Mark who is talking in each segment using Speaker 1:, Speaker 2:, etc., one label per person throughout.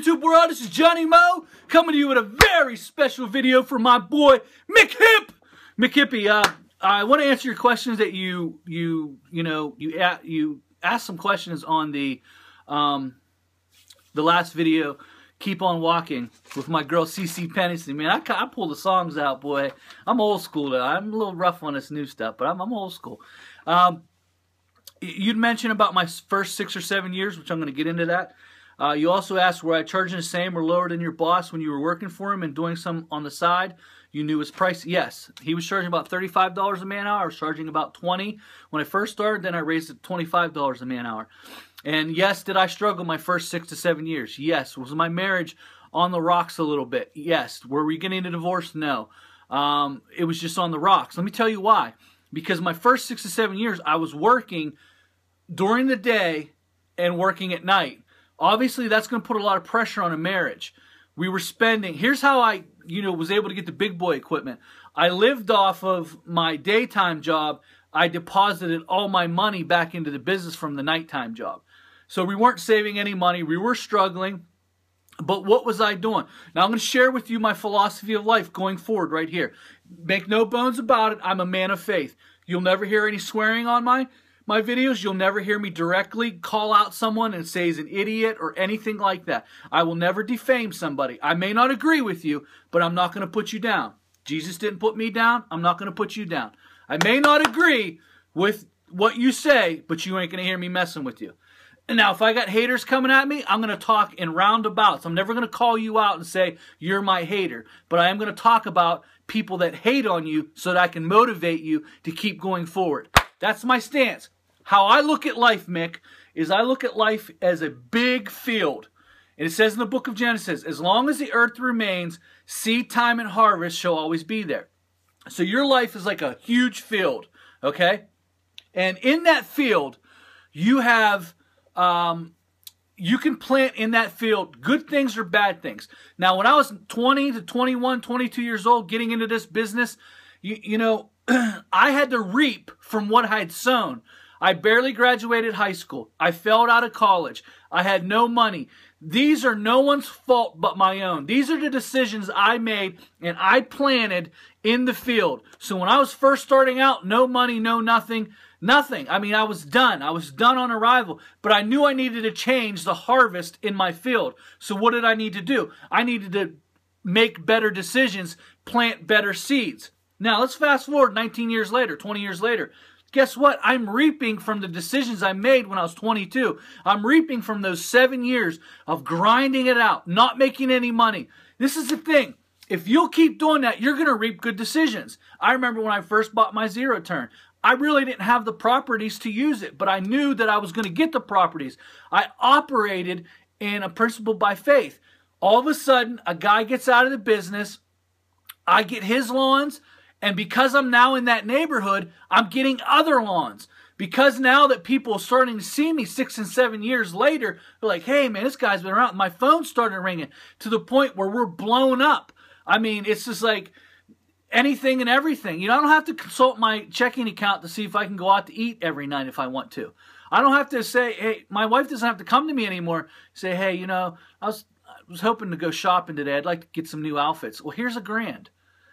Speaker 1: YouTube world? This is Johnny Mo coming to you with a very special video for my boy Mickhippi. I want to answer your questions that you asked some questions on the last video. Keep on walking with my girl CC Pennington. Man, I pull the songs out, boy. I'm old school though. I'm a little rough on this new stuff, but I'm old school. You'd mentioned about my first 6 or 7 years, which I'm going to get into that. You also asked, were I charging the same or lower than your boss when you were working for him and doing some on the side? You knew his price? Yes. He was charging about $35 a man hour. I was charging about $20 when I first started. Then I raised it to $25 a man hour. And yes, did I struggle my first 6 to 7 years? Yes. Was my marriage on the rocks a little bit? Yes. Were we getting a divorce? No. It was just on the rocks. Let me tell you why. Because my first 6 to 7 years, I was working during the day and working at night. Obviously, that's going to put a lot of pressure on a marriage. We were spending, here's how I, was able to get the big boy equipment. I lived off of my daytime job. I deposited all my money back into the business from the nighttime job. So we weren't saving any money. We were struggling. But what was I doing? Now, I'm going to share with you my philosophy of life going forward right here. Make no bones about it. I'm a man of faith. You'll never hear any swearing on my videos. You'll never hear me directly call out someone and say he's an idiot or anything like that. I will never defame somebody. I may not agree with you, but I'm not going to put you down. Jesus didn't put me down. I'm not going to put you down. I may not agree with what you say, but you ain't going to hear me messing with you. And now, if I got haters coming at me, I'm going to talk in roundabouts. I'm never going to call you out and say, you're my hater. But I am going to talk about people that hate on you so that I can motivate you to keep going forward. That's my stance. How I look at life, Mick, is I look at life as a big field. And it says in the book of Genesis, as long as the earth remains, seed time and harvest shall always be there. So your life is like a huge field, okay? And in that field, you have, you can plant in that field good things or bad things. Now, when I was 20 to 21, 22 years old, getting into this business, I had to reap from what I had sown. I barely graduated high school. I failed out of college. I had no money. These are no one's fault but my own. These are the decisions I made and I planted in the field. So when I was first starting out, no money, no nothing. I mean, I was done. I was done on arrival. But I knew I needed to change the harvest in my field. So what did I need to do? I needed to make better decisions, plant better seeds. Now, let's fast forward 19 years later, 20 years later. Guess what? I'm reaping from the decisions I made when I was 22. I'm reaping from those 7 years of grinding it out, not making any money. This is the thing. If you'll keep doing that, you're going to reap good decisions. I remember when I first bought my zero turn. I really didn't have the properties to use it, but I knew that I was going to get the properties. I operated in a principle by faith. All of a sudden, a guy gets out of the business. I get his lawns. And because I'm now in that neighborhood, I'm getting other lawns. Because now that people are starting to see me 6 and 7 years later, they're like, hey, man, this guy's been around. My phone started ringing to the point where we're blown up. I mean, it's just like anything and everything. I don't have to consult my checking account to see if I can go out to eat every night if I want to. I don't have to say, hey, my wife doesn't have to come to me anymore. Say, hey, I was hoping to go shopping today. I'd like to get some new outfits. Well, here's $1,000.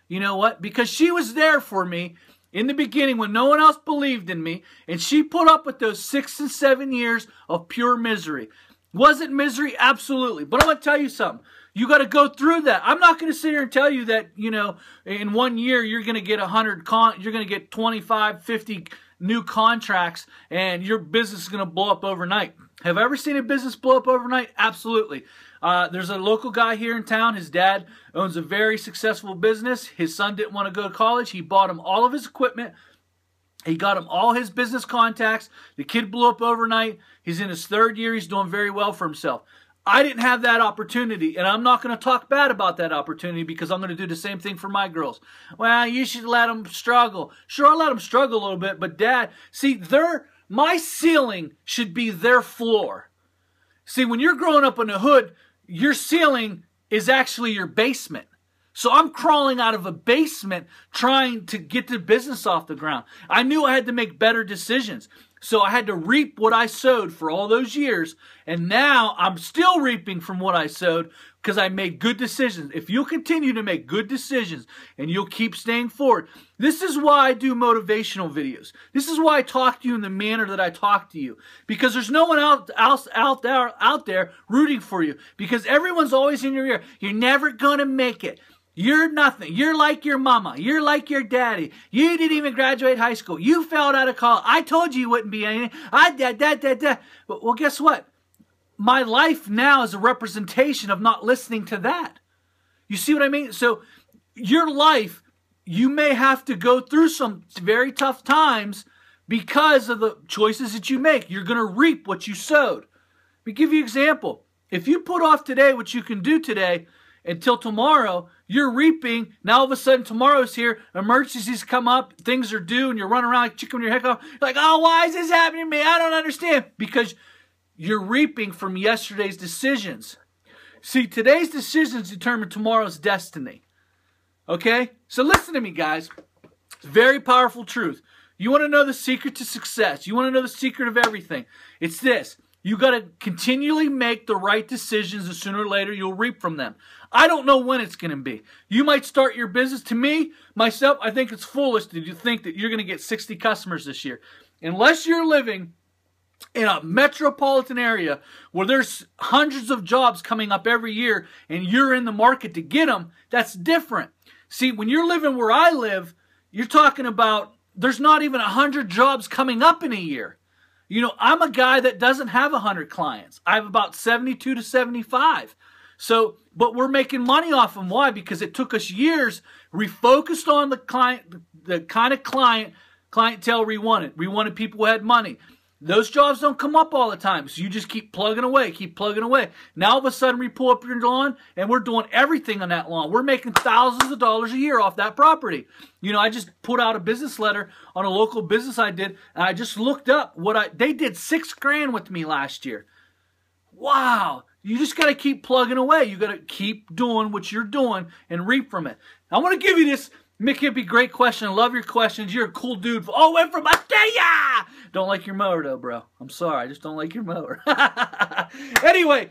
Speaker 1: You know what? Because she was there for me in the beginning when no one else believed in me, and she put up with those 6 and 7 years of pure misery. Was it misery? Absolutely. But I'm going to tell you something. You got to go through that. I'm not going to sit here and tell you that, in 1 year you're going to get 100, you're going to get 25, 50 new contracts, and your business is going to blow up overnight. Have I ever seen a business blow up overnight? Absolutely. There's a local guy here in town. His dad owns a very successful business. His son didn't want to go to college. He bought him all of his equipment. He got him all his business contacts. The kid blew up overnight. He's in his 3rd year. He's doing very well for himself. I didn't have that opportunity, and I'm not going to talk bad about that opportunity because I'm going to do the same thing for my girls. Well, you should let them struggle. Sure, I'll let them struggle a little bit, but Dad, see, my ceiling should be their floor. See, when you're growing up in the hood, your ceiling is actually your basement. So I'm crawling out of a basement trying to get the business off the ground. I knew I had to make better decisions. So I had to reap what I sowed for all those years. And now I'm still reaping from what I sowed because I made good decisions. If you'll continue to make good decisions and you'll keep staying forward. This is why I do motivational videos. This is why I talk to you in the manner that I talk to you. Because there's no one else out there rooting for you. Because everyone's always in your ear. You're never going to make it. You're nothing. You're like your mama. You're like your daddy. You didn't even graduate high school. You failed out of college. I told you wouldn't be anything. Well, guess what? My life now is a representation of not listening to that. You see what I mean? So your life, you may have to go through some very tough times because of the choices that you make. You're going to reap what you sowed. Let me give you an example. If you put off today what you can do today until tomorrow, you're reaping. Now all of a sudden tomorrow's here, emergencies come up, things are due, and you're running around like chicken with your head off. You're like, oh, why is this happening to me? I don't understand. Because you're reaping from yesterday's decisions. See, today's decisions determine tomorrow's destiny. Okay? So listen to me, guys. It's a very powerful truth. You want to know the secret to success. You want to know the secret of everything. It's this. You got to continually make the right decisions, and sooner or later you'll reap from them. I don't know when it's going to be. You might start your business. To me, myself, I think it's foolish to think that you're going to get 60 customers this year. Unless you're living in a metropolitan area where there's hundreds of jobs coming up every year and you're in the market to get them, that's different. See, when you're living where I live, you're talking about there's not even 100 jobs coming up in a year. You know, I'm a guy that doesn't have 100 clients. I have about 72 to 75. So, but we're making money off them. Why? Because it took us years. We focused on the client, the kind of clientele we wanted. We wanted people who had money. Those jobs don't come up all the time. So you just keep plugging away, keep plugging away. Now all of a sudden we pull up your lawn and we're doing everything on that lawn. We're making thousands of dollars a year off that property. You know, I just put out a business letter on a local business I did, and I just looked up they did $6 grand with me last year. Wow. You just got to keep plugging away. You got to keep doing what you're doing and reap from it. I want to give you this, Mickhippi, great question. I love your questions. You're a cool dude. Oh, went from Australia. Don't like your mower, though, bro. I'm sorry. I just don't like your mower. Anyway,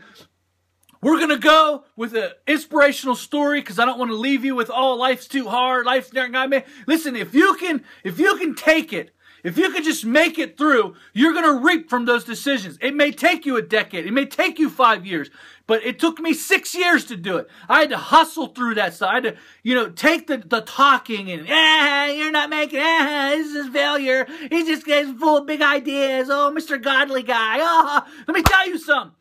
Speaker 1: we're going to go with an inspirational story because I don't want to leave you with, oh, life's too hard. Life's not going to be. Listen, if you can take it, if you can just make it through, you're going to reap from those decisions. It may take you a decade. It may take you 5 years. But it took me 6 years to do it. I had to hustle through that stuff. I had to, you know, take the talking and, you're not making it. This is a failure. He's just full of big ideas. Oh, Mr. Godly guy. Oh, let me tell you something.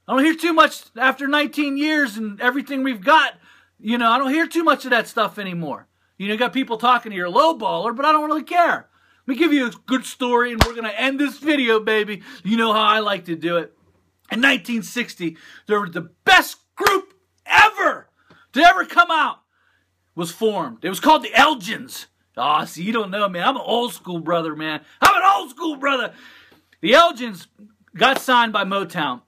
Speaker 1: I don't hear too much after 19 years and everything we've got. You know, I don't hear too much of that stuff anymore. You know, you got people talking to your low baller, but I don't really care. Let me give you a good story, and we're going to end this video, baby. You know how I like to do it. In 1960, there was the best group ever to ever come out was formed. It was called the Elgins. Oh, see, you don't know, man. I'm an old school brother, man. I'm an old school brother. The Elgins got signed by Motown,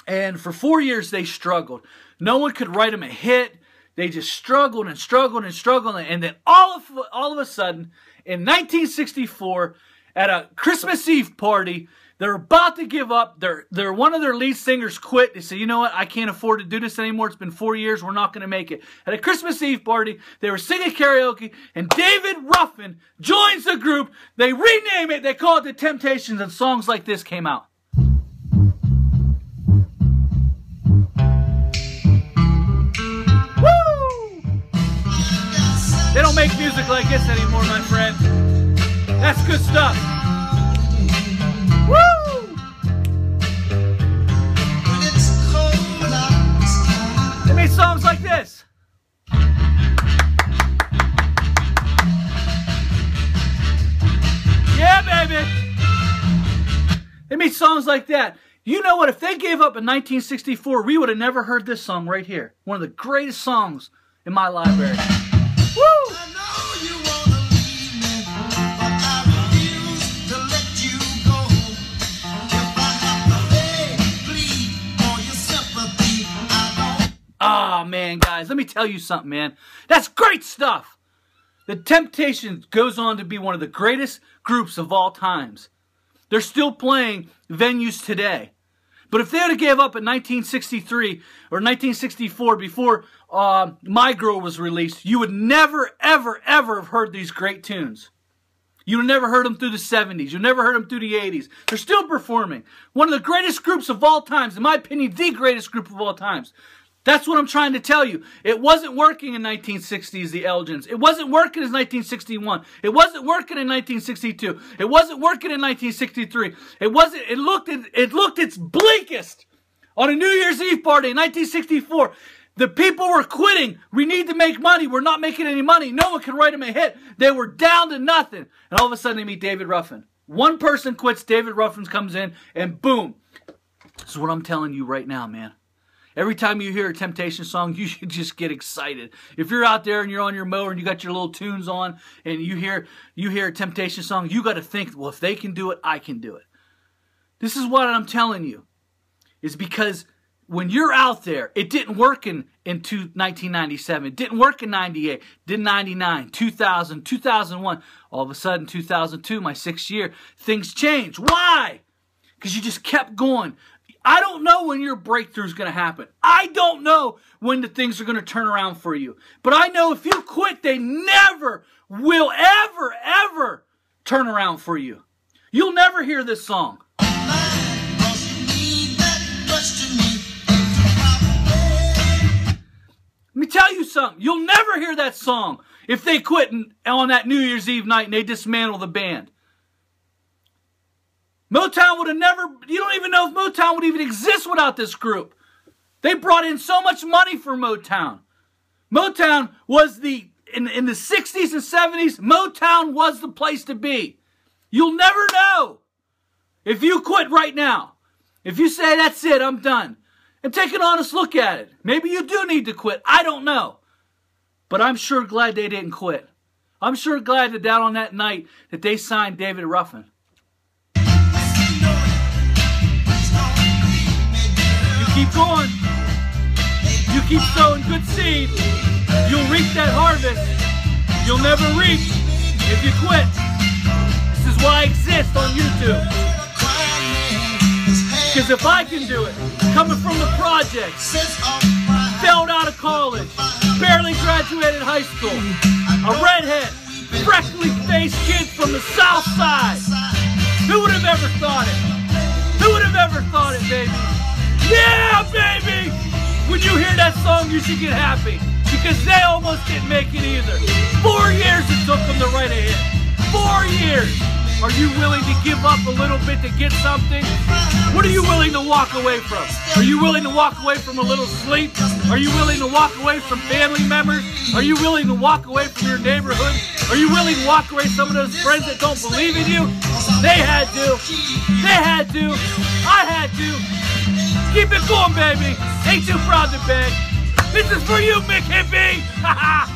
Speaker 1: and for 4 years they struggled. No one could write them a hit. They just struggled and struggled and struggled, and then all of a sudden, in 1964, at a Christmas Eve party, they're about to give up. One of their lead singers quit. They said, you know what? I can't afford to do this anymore. It's been 4 years. We're not going to make it. At a Christmas Eve party, they were singing karaoke, and David Ruffin joins the group. They rename it. They call it The Temptations, and songs like this came out. Woo! They don't make music like this anymore, my friend. That's good stuff. Woo! They made songs like this. Yeah, baby. They made songs like that. You know what? If they gave up in 1964, we would have never heard this song right here. One of the greatest songs in my library. Woo! Oh, man, guys, let me tell you something, man. That's great stuff. The Temptations goes on to be one of the greatest groups of all times. They're still playing venues today. But if they would have gave up in 1963 or 1964 before My Girl was released, you would never, ever, ever have heard these great tunes. You would never heard them through the 70s. You never heard them through the 80s. They're still performing. One of the greatest groups of all times. In my opinion, the greatest group of all times. That's what I'm trying to tell you. It wasn't working in 1960s, the Elgins. It wasn't working in 1961. It wasn't working in 1962. It wasn't working in 1963. It looked its bleakest on a New Year's Eve party in 1964. The people were quitting. We need to make money. We're not making any money. No one can write them a hit. They were down to nothing. And all of a sudden they meet David Ruffin. One person quits, David Ruffin comes in, and boom. This is what I'm telling you right now, man. Every time you hear a Temptation song, you should just get excited. If you're out there and you're on your mower and you got your little tunes on and you hear a Temptation song, you got to think, well, if they can do it, I can do it. This is what I'm telling you. Is because when you're out there, it didn't work in 1997. It didn't work in 98. Didn't 99, 2000, 2001. All of a sudden, 2002, my 6th year, things changed. Why? Because you just kept going. I don't know when your breakthrough is going to happen. I don't know when the things are going to turn around for you. But I know if you quit, they never will ever, ever turn around for you. You'll never hear this song. Let me tell you something. You'll never hear that song if they quit on that New Year's Eve night and they dismantle the band. Motown would have never, you don't even know if Motown would even exist without this group. They brought in so much money for Motown. Motown was in the 60s and 70s, Motown was the place to be. You'll never know if you quit right now. If you say, that's it, I'm done. And take an honest look at it. Maybe you do need to quit. I don't know. But I'm sure glad they didn't quit. I'm sure glad that down on that night that they signed David Ruffin. Keep going. You keep sowing good seed. You'll reap that harvest. You'll never reap if you quit. This is why I exist on YouTube. Because if I can do it, coming from the projects, failed out of college, barely graduated high school, a redhead, freckly faced kid from the South Side. Who would have ever thought it? Who would have ever thought it, baby? Yeah, baby! When you hear that song, you should get happy. Because they almost didn't make it either. 4 years it took them to write a hit. 4 years! Are you willing to give up a little bit to get something? What are you willing to walk away from? Are you willing to walk away from a little sleep? Are you willing to walk away from family members? Are you willing to walk away from your neighborhood? Are you willing to walk away from some of those friends that don't believe in you? They had to. They had to. I had to. Keep it going, baby. Ain't too proud to beg. This is for you, Mickhippi. Ha ha.